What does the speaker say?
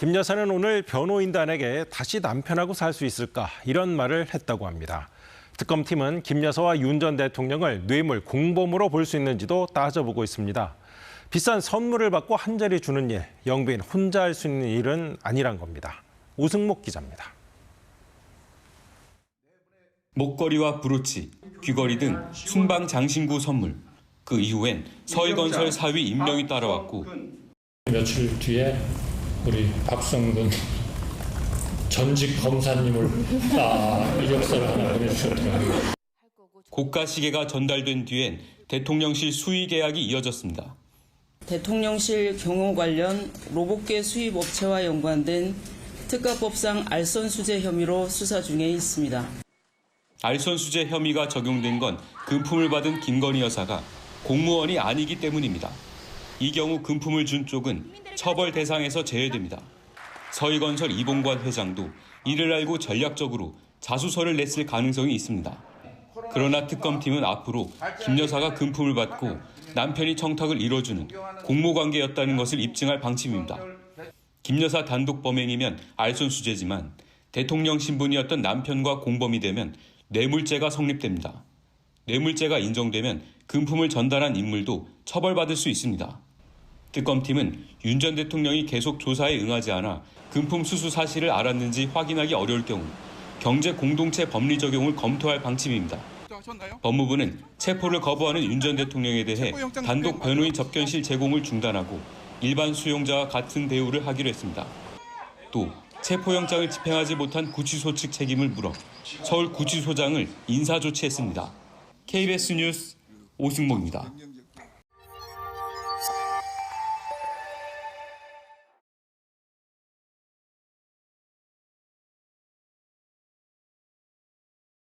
김 여사는 오늘 변호인단에게 다시 남편하고 살 수 있을까 이런 말을 했다고 합니다. 특검팀은 김 여사와 윤 전 대통령을 뇌물 공범으로 볼 수 있는지도 따져보고 있습니다. 비싼 선물을 받고 한 자리 주는 일, 영부인 혼자 할 수 있는 일은 아니란 겁니다. 오승목 기자입니다. 목걸이와 브로치, 귀걸이 등 순방 장신구 선물. 그 이후엔 서희건설 사위 임명이 따라왔고 며칠 뒤에 우리 박성근 전직 검사님을 이력서를 하나 보내주셨더라고요. 고가 시계가 전달된 뒤엔 대통령실 수의 계약이 이어졌습니다. 대통령실 경호 관련 로봇계 수입 업체와 연관된 특가법상 알선수재 혐의로 수사 중에 있습니다. 알선수재 혐의가 적용된 건 금품을 받은 김건희 여사가 공무원이 아니기 때문입니다. 이 경우 금품을 준 쪽은 처벌 대상에서 제외됩니다. 서희건설 이봉관 회장도 이를 알고 전략적으로 자수서를 냈을 가능성이 있습니다. 그러나 특검팀은 앞으로 김 여사가 금품을 받고 남편이 청탁을 이뤄주는 공모관계였다는 것을 입증할 방침입니다. 김 여사 단독 범행이면 알선수재지만 대통령 신분이었던 남편과 공범이 되면 뇌물죄가 성립됩니다. 뇌물죄가 인정되면 금품을 전달한 인물도 처벌받을 수 있습니다. 특검팀은 윤 전 대통령이 계속 조사에 응하지 않아 금품 수수 사실을 알았는지 확인하기 어려울 경우 경제 공동체 법리 적용을 검토할 방침입니다. 법무부는 체포를 거부하는 윤 전 대통령에 대해 단독 변호인 접견실 제공을 중단하고 일반 수용자와 같은 대우를 하기로 했습니다. 또 체포영장을 집행하지 못한 구치소 측 책임을 물어 서울 구치소장을 인사조치했습니다. KBS 뉴스 오승모입니다.